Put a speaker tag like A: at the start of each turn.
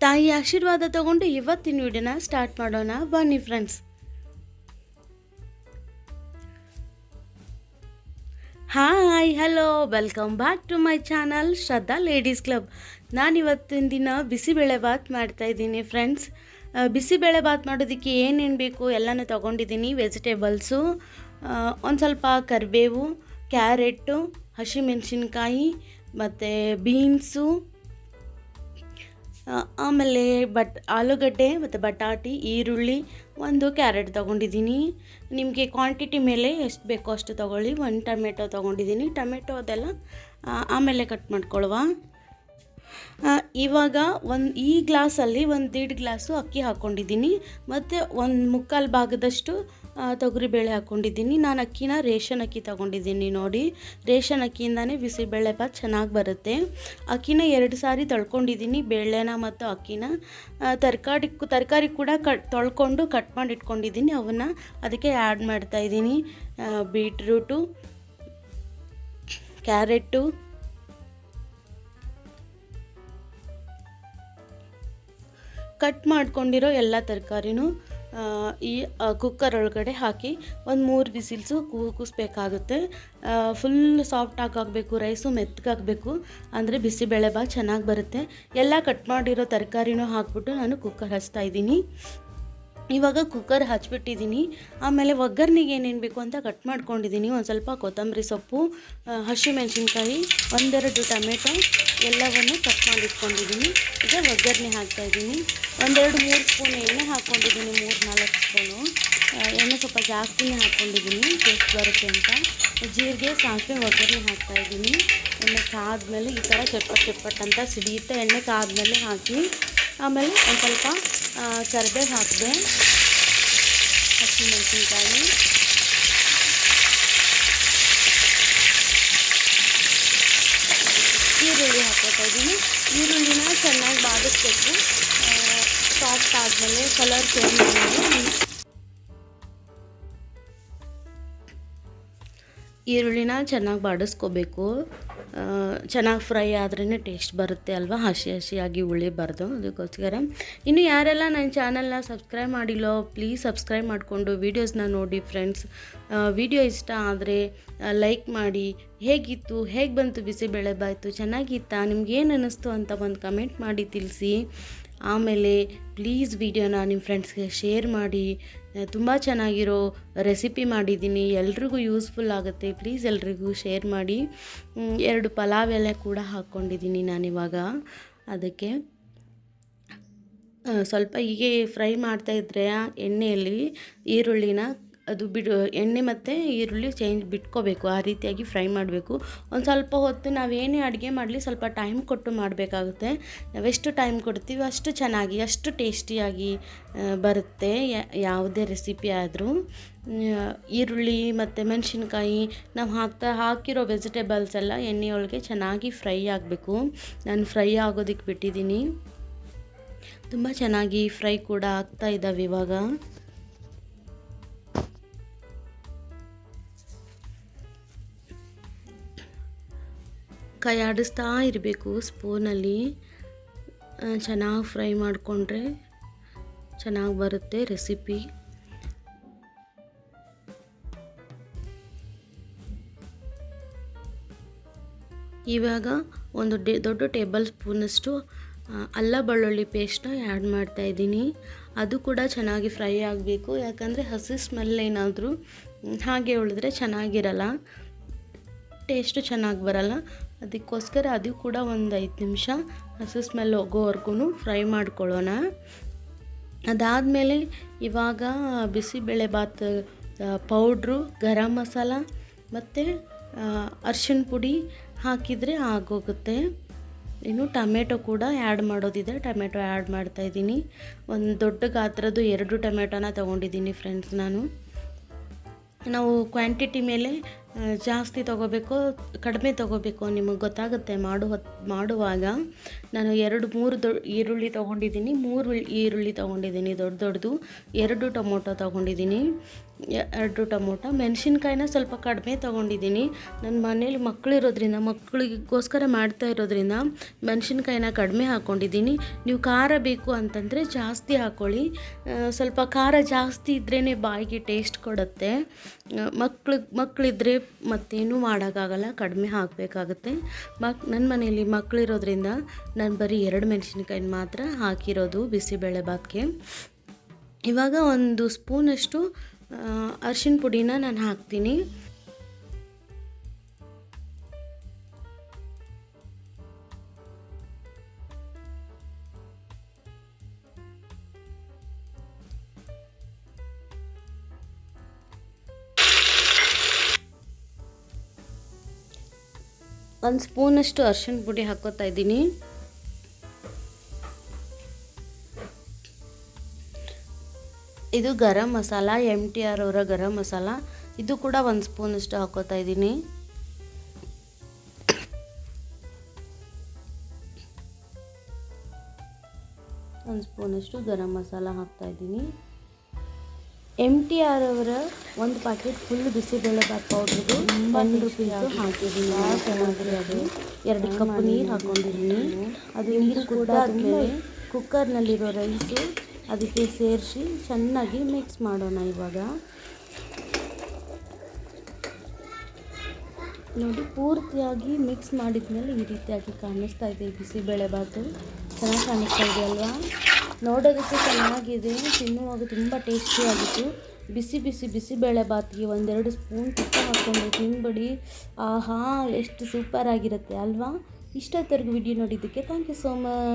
A: ತಾಯಿ ಆಶೀರ್ವಾದ ತಗೊಂಡು ಇವತ್ತಿನ ವಿಡಿಯೋನ ಸ್ಟಾರ್ಟ್ ಮಾಡೋಣ ಬನ್ನಿ friends. Hi hello welcome back to my channel Shraddha ladies club. ನಾನು ಇವತ್ತಿನ ದಿನ ಬಿಸಿಬೇಳೆಭಾತ್ ಮಾಡ್ತಾಯಿದ್ದೀನಿ ಫ್ರೆಂಡ್ಸ್. ಬಿಸಿಬೇಳೆಭಾತ್ ಮಾಡೋದಕ್ಕೆ ಏನೇನು ಬೇಕು ಎಲ್ಲನೂ ತೊಗೊಂಡಿದ್ದೀನಿ. ವೆಜಿಟೇಬಲ್ಸು, ಒಂದು ಸ್ವಲ್ಪ ಕರಿಬೇವು, ಕ್ಯಾರೆಟು, ಹಸಿಮೆಣಸಿನ್ಕಾಯಿ ಮತ್ತು ಬೀನ್ಸು, ಆಮೇಲೆ ಆಲೂಗಡ್ಡೆ ಮತ್ತು ಬಟಾಟಿ, ಈರುಳ್ಳಿ, ಒಂದು ಕ್ಯಾರೆಟ್ ತೊಗೊಂಡಿದ್ದೀನಿ. ನಿಮಗೆ ಕ್ವಾಂಟಿಟಿ ಮೇಲೆ ಎಷ್ಟು ಬೇಕೋ ಅಷ್ಟು ತೊಗೊಳ್ಳಿ. ಒಂದು ಟೊಮೆಟೊ ತೊಗೊಂಡಿದ್ದೀನಿ. ಟೊಮೆಟೊ ಅದೆಲ್ಲ ಆಮೇಲೆ ಕಟ್ ಮಾಡ್ಕೊಳ್ಳುವ. ಇವಾಗ ಈ ಗ್ಲಾಸಲ್ಲಿ 1.5 ಗ್ಲಾಸು ಅಕ್ಕಿ ಹಾಕ್ಕೊಂಡಿದ್ದೀನಿ ಮತ್ತು 1/4 ಭಾಗದಷ್ಟು ತೊಗರಿಬೇಳೆ ಹಾಕ್ಕೊಂಡಿದ್ದೀನಿ. ನಾನು ಅಕ್ಕಿನ ರೇಷನ್ ಅಕ್ಕಿ ತೊಗೊಂಡಿದ್ದೀನಿ. ನೋಡಿ, ರೇಷನ್ ಅಕ್ಕಿಯಿಂದನೇ ಬಿಸಿಬೇಳೆಭಾತ್ ಚೆನ್ನಾಗಿ ಬರುತ್ತೆ. ಅಕ್ಕಿನ 2 ಸಾರಿ ತೊಳ್ಕೊಂಡಿದ್ದೀನಿ, ಬೇಳೆನ ಮತ್ತು ಅಕ್ಕಿನ. ತರಕಾರಿ ಕೂಡ ತೊಳ್ಕೊಂಡು ಕಟ್ ಮಾಡಿ ಇಟ್ಕೊಂಡಿದ್ದೀನಿ. ಅವನ್ನ ಅದಕ್ಕೆ ಆ್ಯಡ್ ಮಾಡ್ತಾಯಿದ್ದೀನಿ. ಬೀಟ್ರೂಟು, ಕ್ಯಾರೆಟು, ಕಟ್ ಮಾಡ್ಕೊಂಡಿರೋ ಎಲ್ಲ ತರಕಾರಿನೂ ಈ ಕುಕ್ಕರ್ ಒಳಗಡೆ ಹಾಕಿ 1-3 ವಿಸಿಲ್ಸು ಕೂಗಿಸ್ಬೇಕಾಗುತ್ತೆ. ಫುಲ್ ಸಾಫ್ಟ್ ಆಗಬೇಕು, ರೈಸು ಮೆತ್ತಗಾಗಬೇಕು, ಅಂದರೆ ಬಿಸಿಬೇಳೆಭಾತ್ ಚೆನ್ನಾಗಿ ಬರುತ್ತೆ. ಎಲ್ಲ ಕಟ್ ಮಾಡಿರೋ ತರಕಾರಿನೂ ಹಾಕ್ಬಿಟ್ಟು ನಾನು ಕುಕ್ಕರ್ ಹಚ್ತಾಯಿದ್ದೀನಿ. ಇವಾಗ ಕುಕ್ಕರ್ ಹಚ್ಬಿಟ್ಟಿದ್ದೀನಿ. ಆಮೇಲೆ ಒಗ್ಗರಣೆಗೆ ಏನೇನು ಬೇಕು ಅಂತ ಕಟ್ ಮಾಡ್ಕೊಂಡಿದ್ದೀನಿ. ಒಂದು ಸ್ವಲ್ಪ ಕೊತ್ತಂಬರಿ ಸೊಪ್ಪು, ಹಸಿಮೆಣಸಿನ್ಕಾಯಿ, 1-2 ಟೊಮೆಟೊ ಎಲ್ಲವನ್ನು ಕಟ್ ಮಾಡಿಟ್ಕೊಂಡಿದ್ದೀನಿ. ಈಗ ಒಗ್ಗರಣೆ ಹಾಕ್ತಾಯಿದ್ದೀನಿ. 1-2-3 ಸ್ಪೂನ್ ಎಣ್ಣೆ ಹಾಕ್ಕೊಂಡಿದ್ದೀನಿ, 3-4 ಸ್ಪೂನು ಎಣ್ಣೆ ಸ್ವಲ್ಪ ಜಾಸ್ತಿನೇ ಹಾಕ್ಕೊಂಡಿದ್ದೀನಿ, ಟೇಸ್ಟ್ ಬರುತ್ತೆ ಅಂತ. ಜೀರಿಗೆ, ಸಾಸಿವೆ, ಒಗ್ಗರಣೆ ಹಾಕ್ತಾಯಿದ್ದೀನಿ. ಎಣ್ಣೆ ಕಾದ್ಮೇಲೆ ಈ ಥರ ಚಟ್ಪಟ್ ಅಂತ ಸಿಡಿಯುತ್ತೆ. ಎಣ್ಣೆ ಕಾದ್ಮೇಲೆ ಹಾಕಿ ಆಮೇಲೆ ಒಂದು ಸ್ವಲ್ಪ ಕರಿಬೇವು ಹಾಕಿದೆ, ಹಸಿಮೆಣಸಿನ್ಕಾಯಿ, ಈರುಳ್ಳಿ ಹಾಕ್ಕೊತಾ ಇದ್ದೀನಿ. ಈರುಳ್ಳಿನ ಚೆನ್ನಾಗಿ ಬಾಡಿಸ್ಬೇಕು. ಸಾಫ್ಟ್ ಆದಮೇಲೆ ಕಲರ್ ಚೇಂಜ್ ಆದಮೇಲೆ ಈರುಳ್ಳಿನ ಚೆನ್ನಾಗಿ ಬಾಡಿಸ್ಕೋಬೇಕು. ಚೆನ್ನಾಗಿ ಫ್ರೈ ಆದ್ರೇ ಟೇಸ್ಟ್ ಬರುತ್ತೆ ಅಲ್ವಾ, ಹಸಿಯಾಗಿ ಉಳಿಬಾರ್ದು. ಅದಕ್ಕೋಸ್ಕರ ಇನ್ನು ಯಾರೆಲ್ಲ ನನ್ನ ಚಾನಲ್ನ ಸಬ್ಸ್ಕ್ರೈಬ್ ಮಾಡಿಲ್ಲೋ ಪ್ಲೀಸ್ ಸಬ್ಸ್ಕ್ರೈಬ್ ಮಾಡಿಕೊಂಡು ವೀಡಿಯೋಸ್ನ ನೋಡಿ ಫ್ರೆಂಡ್ಸ್. ವಿಡಿಯೋ ಇಷ್ಟ ಆದರೆ ಲೈಕ್ ಮಾಡಿ. ಹೇಗೆ ಬಂತು ಬಿಸಿಬೇಳೆಭಾತು, ಚೆನ್ನಾಗಿತ್ತಾ, ನಿಮ್ಗೇನು ಅನ್ನಿಸ್ತು ಅಂತ ಒಂದು ಕಮೆಂಟ್ ಮಾಡಿ ತಿಳಿಸಿ. ಆಮೇಲೆ ಪ್ಲೀಸ್ ವಿಡಿಯೋನ ನಿಮ್ಮ ಫ್ರೆಂಡ್ಸ್ಗೆ ಶೇರ್ ಮಾಡಿ. ತುಂಬ ಚೆನ್ನಾಗಿರೋ ರೆಸಿಪಿ ಮಾಡಿದ್ದೀನಿ, ಎಲ್ರಿಗೂ ಯೂಸ್ಫುಲ್ ಆಗುತ್ತೆ. ಪ್ಲೀಸ್ ಎಲ್ರಿಗೂ ಶೇರ್ ಮಾಡಿ. 2 ಪಲಾವ್ ಎಲೆ ಕೂಡ ಹಾಕ್ಕೊಂಡಿದ್ದೀನಿ ನಾನಿವಾಗ. ಅದಕ್ಕೆ ಸ್ವಲ್ಪ ಹೀಗೆ ಫ್ರೈ ಮಾಡ್ತಾಯಿದ್ರೆ ಎಣ್ಣೆಯಲ್ಲಿ ಈರುಳ್ಳಿನ ಅದು ಎಣ್ಣೆ ಮತ್ತು ಈರುಳ್ಳಿ ಬಿಟ್ಕೋಬೇಕು. ಆ ರೀತಿಯಾಗಿ ಫ್ರೈ ಮಾಡಬೇಕು. ಒಂದು ಸ್ವಲ್ಪ ಹೊತ್ತು ನಾವೇನೇ ಅಡುಗೆ ಮಾಡಲಿ ಸ್ವಲ್ಪ ಟೈಮ್ ಕೊಟ್ಟು ಮಾಡಬೇಕಾಗುತ್ತೆ. ನಾವೆಷ್ಟು ಟೈಮ್ ಕೊಡ್ತೀವಿ ಅಷ್ಟು ಚೆನ್ನಾಗಿ, ಅಷ್ಟು ಟೇಸ್ಟಿಯಾಗಿ ಬರುತ್ತೆ ಯಾವುದೇ ರೆಸಿಪಿ ಆದರೂ. ಈರುಳ್ಳಿ ಮತ್ತು ಮೆಣಸಿನ್ಕಾಯಿ ನಾವು ಹಾಕಿರೋ ವೆಜಿಟೇಬಲ್ಸ್ ಎಲ್ಲ ಎಣ್ಣೆಯೊಳಗೆ ಚೆನ್ನಾಗಿ ಫ್ರೈ ಆಗಬೇಕು. ನಾನು ಫ್ರೈ ಆಗೋದಕ್ಕೆ ಬಿಟ್ಟಿದ್ದೀನಿ. ತುಂಬ ಚೆನ್ನಾಗಿ ಫ್ರೈ ಕೂಡ ಆಗ್ತಾ ಇದ್ದಾವೆ ಇವಾಗ. ಕೈ ಆಡಿಸ್ತಾ ಇರಬೇಕು ಸ್ಪೂನಲ್ಲಿ. ಚೆನ್ನಾಗಿ ಫ್ರೈ ಮಾಡಿಕೊಂಡ್ರೆ ಚೆನ್ನಾಗಿ ಬರುತ್ತೆ ರೆಸಿಪಿ. ಇವಾಗ ಒಂದು ದೊಡ್ಡ ಟೇಬಲ್ ಸ್ಪೂನಷ್ಟು ಅಲ್ಲ ಬೆಳ್ಳುಳ್ಳಿ ಪೇಸ್ಟ್ನ ಆ್ಯಡ್ ಮಾಡ್ತಾಯಿದ್ದೀನಿ. ಅದು ಕೂಡ ಚೆನ್ನಾಗಿ ಫ್ರೈ ಆಗಬೇಕು, ಯಾಕಂದರೆ ಹಸಿ ಸ್ಮೆಲ್ ಏನಾದರೂ ಹಾಗೆ ಉಳಿದ್ರೆ ಚೆನ್ನಾಗಿರಲ್ಲ, ಟೇಸ್ಟು ಚೆನ್ನಾಗಿ ಬರಲ್ಲ. ಅದಕ್ಕೋಸ್ಕರ ಅದು ಕೂಡ ಒಂದು 5 ನಿಮಿಷ ಹಸಿ ಸ್ಮೆಲ್ ಹೋಗೋವರೆಗೂ ಫ್ರೈ ಮಾಡ್ಕೊಳ್ಳೋಣ. ಅದಾದಮೇಲೆ ಇವಾಗ ಬಿಸಿಬೇಳೆಭಾತ್ ಪೌಡ್ರು, ಗರಂ ಮಸಾಲ ಮತ್ತು ಅರಿಶಿಣ ಪುಡಿ ಹಾಕಿದರೆ ಆಗೋಗುತ್ತೆ. ಇನ್ನು ಟೊಮೆಟೊ ಕೂಡ ಆ್ಯಡ್ ಮಾಡೋದಿದೆ, ಟೊಮೆಟೊ ಆ್ಯಡ್ ಮಾಡ್ತಾಯಿದ್ದೀನಿ. ಒಂದು ದೊಡ್ಡ ಗಾತ್ರದ್ದು 2 ಟೊಮೆಟೊನ ತೊಗೊಂಡಿದ್ದೀನಿ ಫ್ರೆಂಡ್ಸ್ ನಾನು. ನಾವು ಕ್ವಾಂಟಿಟಿ ಮೇಲೆ ಜಾಸ್ತಿ ತೊಗೋಬೇಕು ಕಡಿಮೆ ತೊಗೋಬೇಕು ನಿಮಗೆ ಗೊತ್ತಾಗುತ್ತೆ ಮಾಡುವಾಗ. ನಾನು 2-3 ಈರುಳ್ಳಿ ತೊಗೊಂಡಿದ್ದೀನಿ, 3 ಈರುಳ್ಳಿ ತೊಗೊಂಡಿದ್ದೀನಿ ದೊಡ್ಡದು, 2 ಟೊಮೊಟೊ ತೊಗೊಂಡಿದ್ದೀನಿ. 2 ಟೊಮೊಟೊ, ಮೆಣಸಿನ್ಕಾಯಿನ ಸ್ವಲ್ಪ ಕಡಿಮೆ ತೊಗೊಂಡಿದ್ದೀನಿ. ನನ್ನ ಮನೇಲಿ ಮಕ್ಕಳಿರೋದ್ರಿಂದ ಮಕ್ಕಳಿಗೋಸ್ಕರ ಮಾಡ್ತಾ ಇರೋದ್ರಿಂದ ಮೆಣಸಿನ್ಕಾಯಿನ ಕಡಿಮೆ ಹಾಕ್ಕೊಂಡಿದ್ದೀನಿ. ನೀವು ಖಾರ ಬೇಕು ಅಂತಂದರೆ ಜಾಸ್ತಿ ಹಾಕ್ಕೊಳ್ಳಿ. ಸ್ವಲ್ಪ ಖಾರ ಜಾಸ್ತಿ ಇದ್ರೇ ಬಾಯಿಗೆ ಟೇಸ್ಟ್ ಕೊಡುತ್ತೆ. ಮಕ್ಕಳಿದ್ರೆ ಮತ್ತೇನೂ ಮಾಡೋಕ್ಕಾಗಲ್ಲ, ಕಡಿಮೆ ಹಾಕಬೇಕಾಗುತ್ತೆ. ನನ್ನ ಮನೆಯಲ್ಲಿ ಮಕ್ಕಳಿರೋದ್ರಿಂದ ನಾನು ಬರೀ 2 ಮೆಣಸಿನ್ಕಾಯಿನ ಮಾತ್ರ ಹಾಕಿರೋದು ಬಿಸಿಬೇಳೆಬಾತ್ಗೆ. ಇವಾಗ 1 ಸ್ಪೂನಷ್ಟು ಅರಿಶಿನ ಪುಡಿನ ನಾನು ಹಾಕ್ತೀನಿ. ಒಂದು ಸ್ಪೂನಷ್ಟು ಅರಿಶಿನ ಪುಡಿ ಹಾಕ್ಕೋತಾ ಇದ್ದೀನಿ. ಇದು ಗರಂ ಮಸಾಲ, MTR ಅವರ ಗರಂ ಮಸಾಲ. ಇದು ಕೂಡ 1 ಸ್ಪೂನಷ್ಟು ಹಾಕೋತಾ ಇದ್ದೀನಿ. ಒಂದು ಸ್ಪೂನಷ್ಟು ಗರಂ ಮಸಾಲ ಹಾಕ್ತಾ ಇದ್ದೀನಿ. MTR ಅವರ 1 ಪ್ಯಾಕೆಟ್ ಫುಲ್ ಬಿಸಿಬೇಳೆಬಾತ್ ಪೌಡ್ರದು 10 ರೂಪಾಯಿದು ಹಾಕಿದ್ದೀನಿ. ಚೆನ್ನಾಗಿದೆ ಅದು. 2 ಕಪ್ ನೀರು ಹಾಕ್ಕೊಂಡಿದ್ದೀನಿ. ಅದು ನೀರು ಕುದ್ದಾದ್ಮೇಲೆ ಕುಕ್ಕರ್ನಲ್ಲಿರೋ ರೈಸು ಅದಕ್ಕೆ ಸೇರಿಸಿ ಚೆನ್ನಾಗಿ ಮಿಕ್ಸ್ ಮಾಡೋಣ. ಇವಾಗ ನೋಡಿ, ಪೂರ್ತಿಯಾಗಿ ಮಿಕ್ಸ್ ಮಾಡಿದ್ಮೇಲೆ ಈ ರೀತಿಯಾಗಿ ಕಾಣಿಸ್ತಾ ಇದೆ ಬಿಸಿಬೇಳೆಬಾತು. ಚೆನ್ನಾಗಿ ಕಾಣಿಸ್ತಾ ಇದೆ ಅಲ್ವಾ? ನೋಡೋದಕ್ಕೆ ಚೆನ್ನಾಗಿದೆ, ತಿನ್ನುವಾಗ ತುಂಬ ಟೇಸ್ಟಿಯಾಗಿತ್ತು. ಬಿಸಿಬೇಳೆಬಾತಿಗೆ 1-2 ಸ್ಪೂನ್ ತುಪ್ಪ ಹಾಕ್ಕೊಂಡು ತಿನ್ಬಿಡಿ. ಆಹಾ, ಎಷ್ಟು ಸೂಪರಾಗಿರುತ್ತೆ ಅಲ್ವಾ? ಇಷ್ಟೊತ್ತವರೆಗೂ ವಿಡಿಯೋ ನೋಡಿದ್ದಕ್ಕೆ ಥ್ಯಾಂಕ್ ಯು ಸೋ ಮಚ್.